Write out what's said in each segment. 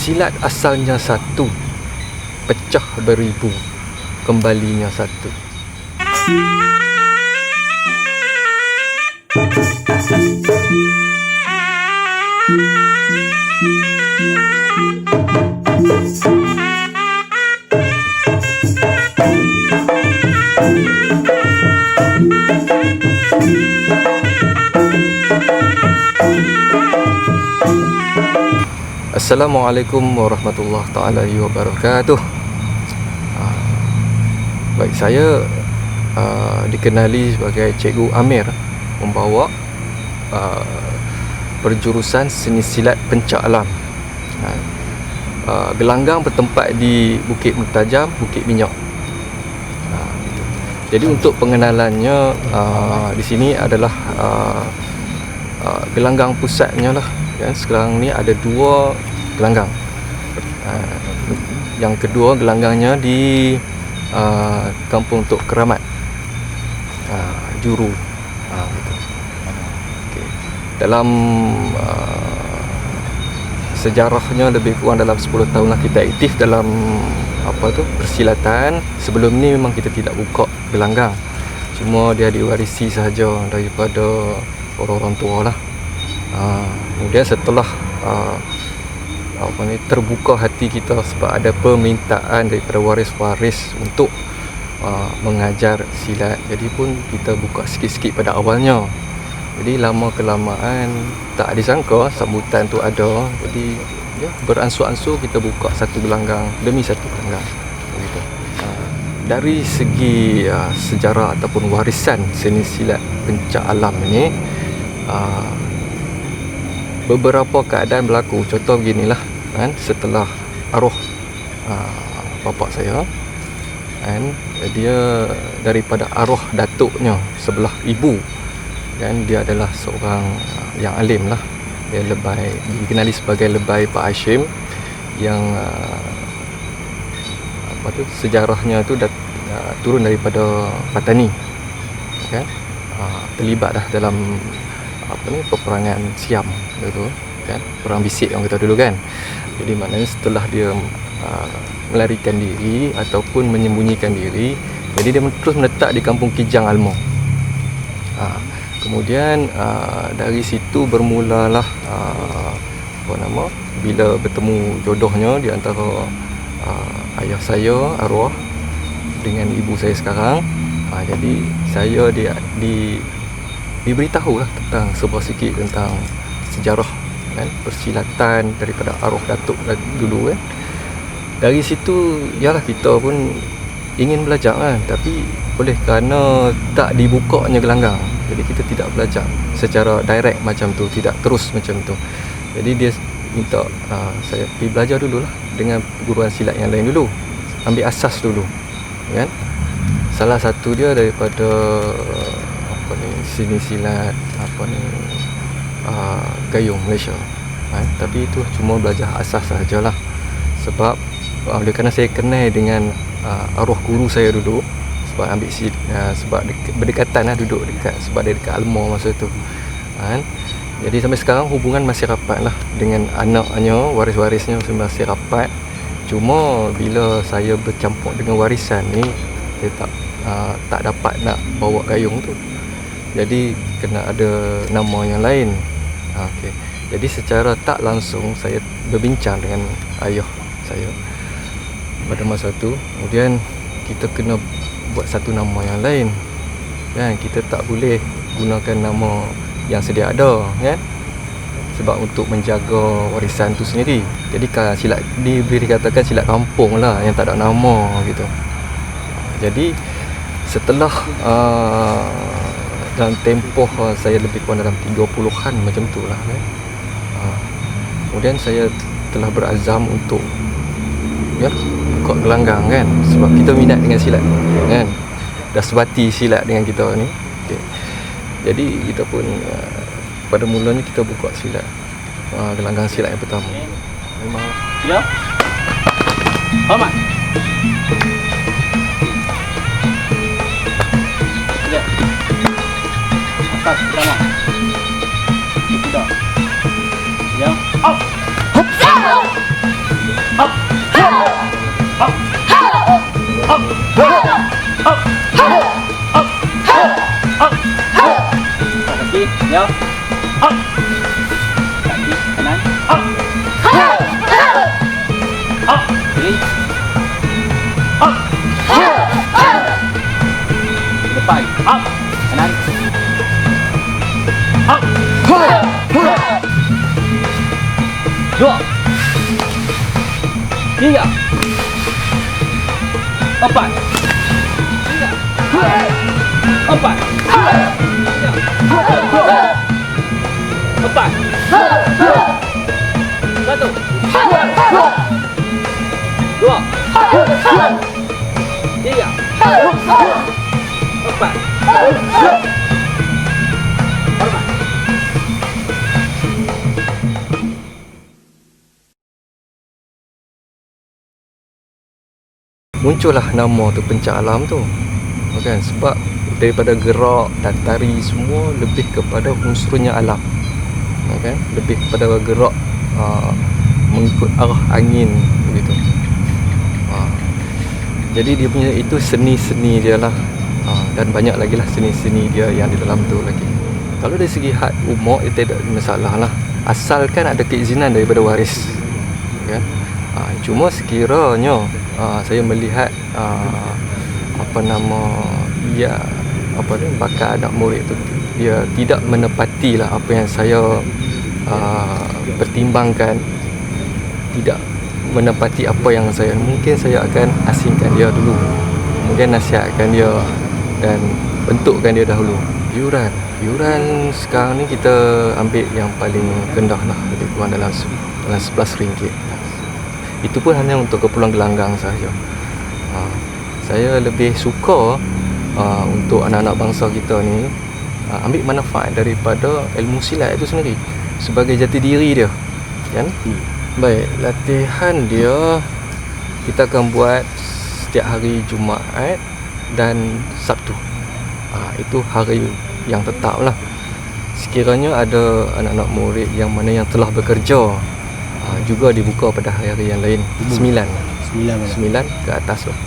Silat asalnya satu, pecah beribu, kembalinya satu. Assalamualaikum warahmatullahi taala wabarakatuh. Baik, saya dikenali sebagai Cikgu Amir, membawa perjurusan seni silat pencak alam. Gelanggang bertempat di Bukit Mertajam, Bukit Minyak. Jadi untuk pengenalannya, di sini adalah gelanggang pusatnya lah. Sekarang ni ada 2 gelanggang. Yang kedua gelanggangnya di Kampung Tok Keramat, Juru. Okay. Dalam sejarahnya lebih kurang dalam 10 tahun lah kita aktif dalam persilatan. Sebelum ni memang kita tidak buka gelanggang, cuma dia diwarisi sahaja daripada orang-orang tua lah. Kemudian setelah terbuka hati kita sebab ada permintaan daripada waris-waris untuk mengajar silat, jadi pun kita buka sikit-sikit pada awalnya. Jadi lama kelamaan tak disangka sambutan tu ada, jadi beransur-ansur kita buka satu gelanggang demi satu gelanggang begitu. Dari segi sejarah ataupun warisan seni silat pencak alam ini, beberapa keadaan berlaku. Contoh beginilah, setelah arwah bapa saya, dia daripada arwah datuknya sebelah ibu, dia adalah seorang yang alim lah. Dia dikenali sebagai Lebay Pak Hashim, yang sejarahnya tu turun daripada Patani, terlibat dah dalam peperangan Siam dulu, perang bisik orang kata dulu kan. Jadi maknanya setelah dia melarikan diri ataupun menyembunyikan diri, jadi dia terus menetap di Kampung Kijang Almo. Kemudian dari situ bermulalah bila bertemu jodohnya di antara ayah saya arwah dengan ibu saya sekarang. Jadi saya diberitahu lah tentang sebuah sikit tentang sejarah persilatan daripada arwah datuk dulu kan. Dari situ yalah kita pun ingin belajar kan, tapi oleh kerana tak dibukanya gelanggang, jadi kita tidak belajar secara direct macam tu, tidak terus macam tu. Jadi dia minta saya pergi belajar dulu lah dengan guruan silat yang lain dulu, ambil asas dulu kan. Salah satu dia daripada seni silat gayung Malaysia, tapi itu cuma belajar asas sahajalah. Sebab oleh kerana saya kenal dengan arwah guru saya dulu, sebab ambil sebab berdekatan lah, duduk dekat, sebab dia dekat Almo masa tu jadi sampai sekarang hubungan masih rapat lah dengan anaknya, waris-warisnya masih rapat. Cuma bila saya bercampur dengan warisan ni, saya tak dapat nak bawa gayung tu, jadi kena ada nama yang lain. Jadi secara tak langsung saya berbincang dengan ayah saya pada masa tu. Kemudian kita kena buat satu nama yang lain kan, kita tak boleh gunakan nama yang sedia ada kan, sebab untuk menjaga warisan tu sendiri. Jadi silat dikatakan silat kampung lah yang tak ada nama gitu. Jadi setelah dalam tempoh saya lebih kurang dalam 30-an macam tu lah kan. Kemudian saya telah berazam untuk buka gelanggang kan, sebab kita minat dengan silat kan, dah sebati silat dengan kita ni. Jadi kita pun pada mulanya kita buka silat gelanggang silat yang pertama. Memang ya. Hormat. Ya. Atas pertama. Sudah. Ya. Up. Ya. Up. Kaki kanan. Up. Up. Kiri. Up. Depan. Up. Kanan. Up. Dua. Tiga. Empat. Tiga. Empat. Tiga. Empat. Satu. Dua. Tiga. Empat. Muncullah nama tu pencak alam tu, kan? Sebab daripada gerak dan tari semua lebih kepada unsurnya alam, kan? Lebih kepada gerak mengikut arah angin begitu. Jadi dia punya itu seni-seni dia lah, dan banyak lagi lah seni-seni dia yang di dalam tu lagi. Kalau dari segi had umur itu tidak ada masalah lah, asalkan ada keizinan daripada waris, kan? Cuma sekiranya saya melihat bakal anak murid tu dia tidak menepati lah apa yang saya pertimbangkan, tidak menepati apa yang saya, mungkin saya akan asingkan dia dulu, kemudian nasihatkan dia dan bentukkan dia dahulu. Yuran sekarang ni kita ambil yang paling rendah lah, lebih kurang dalam RM11. Itu pun hanya untuk keperluan gelanggang sahaja. Saya lebih suka untuk anak-anak bangsa kita ni ambil manfaat daripada ilmu silat itu sendiri sebagai jati diri dia, kan? Baik, latihan dia kita akan buat setiap hari Jumaat dan Sabtu. Itu hari yang tetap lah. Sekiranya ada anak-anak murid yang mana yang telah bekerja, juga dibuka pada hari-hari yang lain. 9 ke atas lah.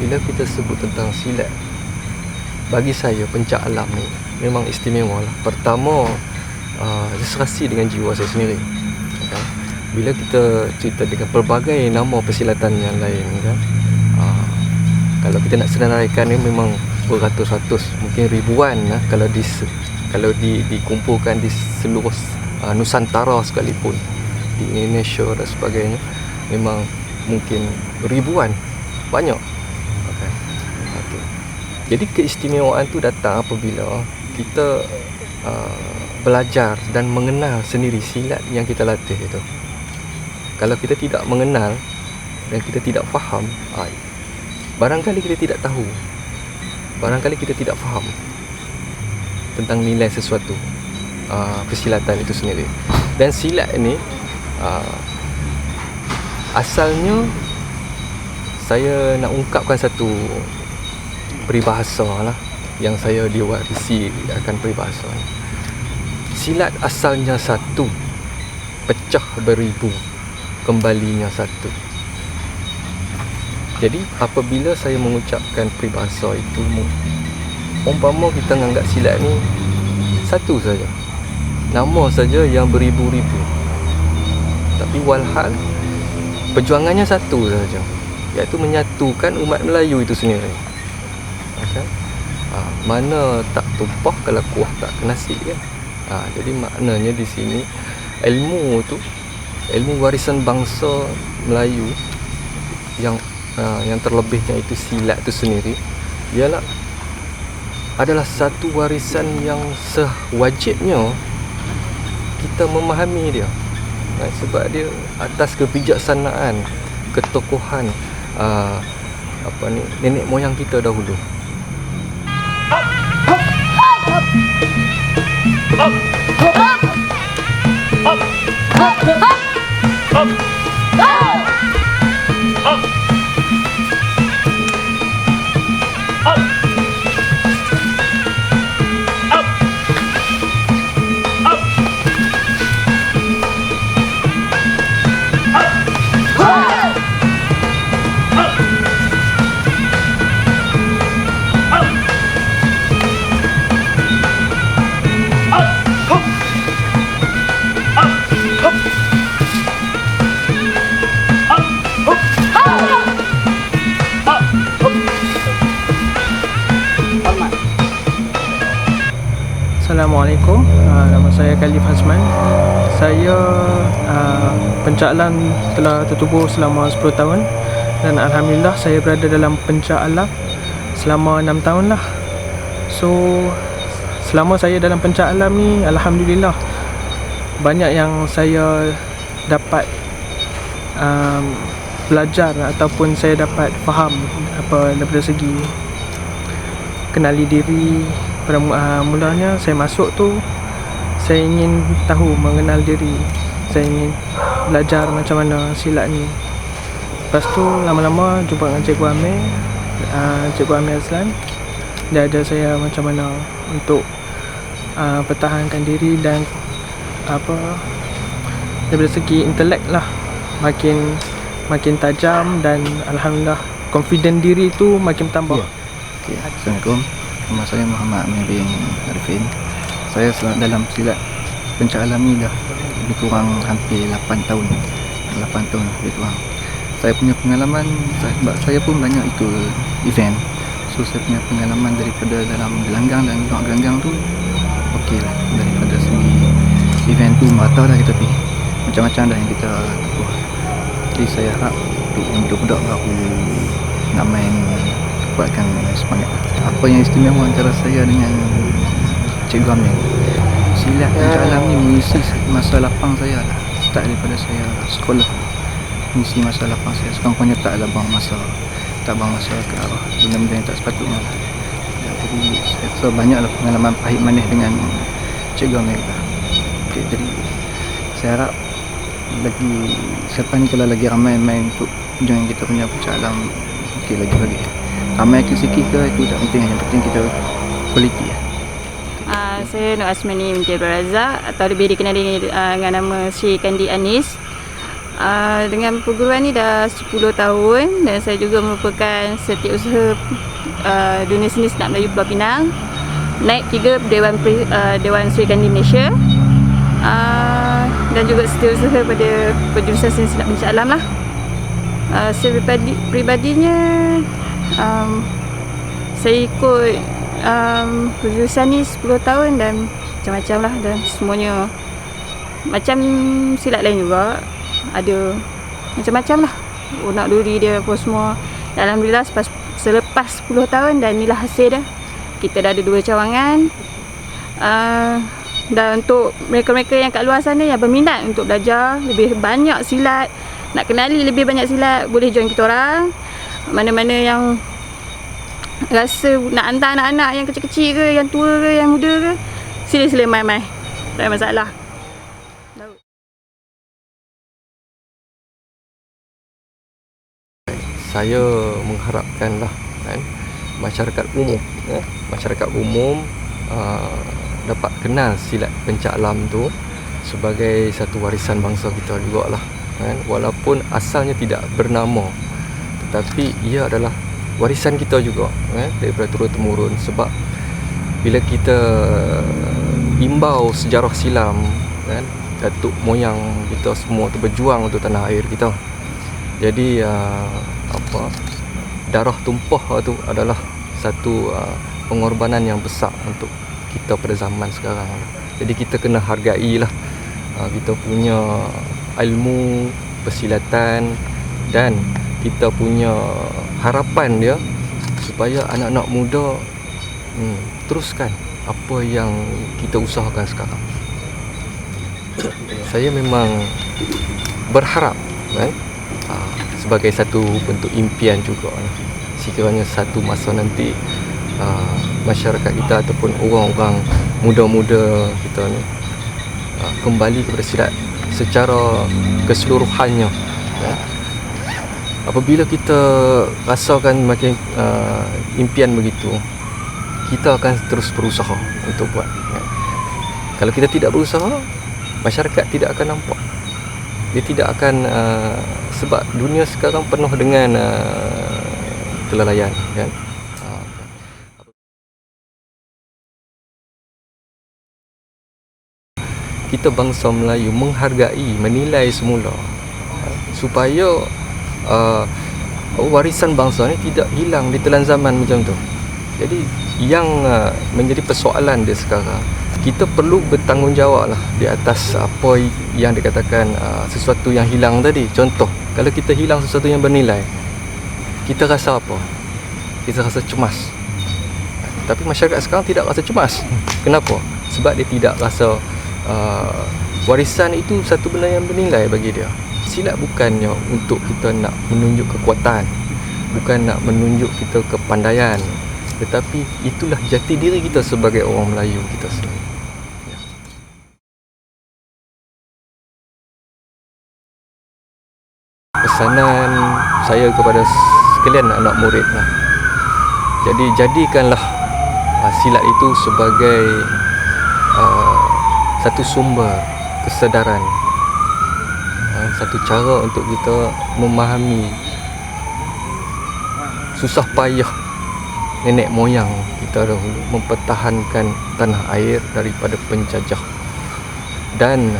Bila kita sebut tentang silat, bagi saya pencak alam ni memang istimewa lah. Pertama, serasi dengan jiwa saya sendiri, kan? Bila kita cerita dengan pelbagai nama persilatan yang lain, kan? Kalau kita nak senaraikan ni memang beratus-ratus, mungkin ribuan lah, kalau dikumpulkan di seluruh Nusantara sekalipun, di Indonesia dan sebagainya, memang mungkin ribuan, banyak. Okay. Jadi keistimewaan tu datang apabila kita belajar dan mengenal sendiri silat yang kita latih itu. Kalau kita tidak mengenal dan kita tidak faham, barangkali kita tidak tahu, barangkali kita tidak faham tentang nilai sesuatu persilatan itu sendiri. Dan silat ini asalnya saya nak ungkapkan satu peribahasa lah, yang saya diwarisi akan peribahasa ni. Silat asalnya satu, pecah beribu, kembalinya satu. Jadi apabila saya mengucapkan peribahasa itu, umpama kita menganggap silat ni satu saja, nama saja yang beribu-ribu, tapi walhal perjuangannya satu saja, iaitu menyatukan umat Melayu itu sendiri. Okay? Mana tak tumpah kalau kuah tak kenasi kan. Jadi maknanya di sini ilmu tu, ilmu warisan bangsa Melayu yang terlebihnya itu silat itu sendiri, ialah adalah satu warisan yang sewajibnya kita memahami dia. Sebab dia atas kebijaksanaan, ketokohan nenek moyang kita dahulu. Assalamualaikum, nama saya Khalif Hasman. Saya pencak alam telah tertubuh selama 10 tahun dan Alhamdulillah saya berada dalam pencak alam selama 6 tahun lah. So selama saya dalam pencak alam ni, Alhamdulillah banyak yang saya dapat belajar ataupun saya dapat faham daripada segi kenali diri. Pada mulanya saya masuk tu, saya ingin tahu, mengenal diri. Saya ingin belajar macam mana silat ni. Lepas tu lama-lama jumpa dengan Cikgu Amir, Cikgu Amir Azlan. Dia ajar saya macam mana untuk pertahankan diri dan daripada segi intelek lah, makin tajam dan Alhamdulillah confident diri tu makin bertambah. Okay. Assalamualaikum. Nama saya Muhammad Amir bin Arifin. Saya dalam silat pencak alam ni dah lebih kurang hampir 8 tahun lebih kurang. Saya punya pengalaman, sebab saya pun banyak ikut event, so saya punya pengalaman daripada dalam gelanggang dan luar gelanggang tu okey lah. Daripada segi event tu merata dah kita pergi, macam-macam dah yang kita tempuh. Jadi saya harap untuk budak baru nak main kuatkan semangat. Apa yang istimewa antara saya dengan Cikgu Amir, silat pencak alam ni mengisi masa lapang saya lah. Start daripada saya sekolah, mengisi masa lapang saya. Sekurang-kurangnya tak buang masa ke arah benda-benda yang tak sepatutnya lah. Jadi saya rasa banyaklah pengalaman pahit manis dengan Cikgu Amir lah. Okay, jadi saya harap lagi selepas ni kalau lagi ramai main untuk jangan kita punya pencak alam, okey lagi ramai sikit ke itu tak penting, yang penting kita quality lah. Saya Nur Asmani binti Abdul Razak atau lebih dikenali dengan nama Sri Kandi Anis. Dengan perguruan ni dah 10 tahun dan saya juga merupakan setiausaha dunia seni senap Melayu Pulau Pinang, naib 3 Dewan Sri Kandi Malaysia, dan juga setiausaha pada penjurusan seni senap pencak alam lah. Saya pribadinya saya ikut penjurusan ni 10 tahun dan macam-macam lah, dan semuanya macam silat lain juga, ada macam-macam lah, unak duri dia apa semua. Alhamdulillah selepas 10 tahun dan inilah hasil dia. Kita dah ada 2 cawangan. Dan untuk mereka-mereka yang kat luar sana yang berminat untuk belajar lebih banyak silat, nak kenali lebih banyak silat, boleh join kita orang. Mana-mana yang rasa nak hantar anak-anak yang kecil-kecil ke, yang tua ke, yang muda ke, sila-sila mai-mai, tak ada masalah. Saya mengharapkanlah kan, masyarakat umum, masyarakat umum dapat kenal silat pencak alam tu sebagai satu warisan bangsa kita jugalah, kan? Walaupun asalnya tidak bernama, tetapi ia adalah warisan kita juga, kan? Daripada turun temurun. Sebab bila kita imbau sejarah silam, kan, datuk moyang kita semua tu berjuang untuk tanah air kita. Jadi darah tumpah tu adalah satu pengorbanan yang besar untuk kita pada zaman sekarang. Jadi kita kena hargailah kita punya ilmu persilatan, dan kita punya harapan dia supaya anak-anak muda teruskan apa yang kita usahakan sekarang. Saya memang berharap, kan, sebagai satu bentuk impian juga, sekiranya satu masa nanti masyarakat kita ataupun orang-orang muda-muda kita ni kembali kepada silat secara keseluruhannya, ya. Apabila kita rasakan makin impian begitu, kita akan terus berusaha untuk buat, ya. Kalau kita tidak berusaha, masyarakat tidak akan nampak. Dia tidak akan sebab dunia sekarang penuh dengan kelalaian, kan. Kita bangsa Melayu menghargai, menilai semula supaya warisan bangsa ni tidak hilang di telan zaman macam tu. Jadi yang menjadi persoalan dia sekarang, kita perlu bertanggungjawab lah di atas apa yang dikatakan sesuatu yang hilang tadi. Contoh, kalau kita hilang sesuatu yang bernilai, kita rasa apa? Kita rasa cemas. Tapi masyarakat sekarang tidak rasa cemas. Kenapa? Sebab dia tidak rasa warisan itu satu benda yang bernilai bagi dia. Silat bukannya untuk kita nak menunjuk kekuatan, bukan nak menunjuk kita kepandaian, tetapi itulah jati diri kita sebagai orang Melayu kita sendiri. Pesanan saya kepada sekalian anak murid lah. Jadi jadikanlah silat itu sebagai satu sumber kesedaran, satu cara untuk kita memahami susah payah nenek moyang kita dahulu mempertahankan tanah air daripada penjajah, dan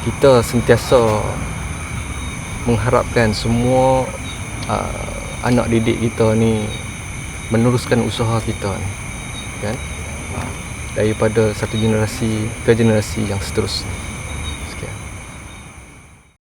kita sentiasa mengharapkan semua anak didik kita ni meneruskan usaha kita ni, kan, daripada satu generasi ke generasi yang seterusnya.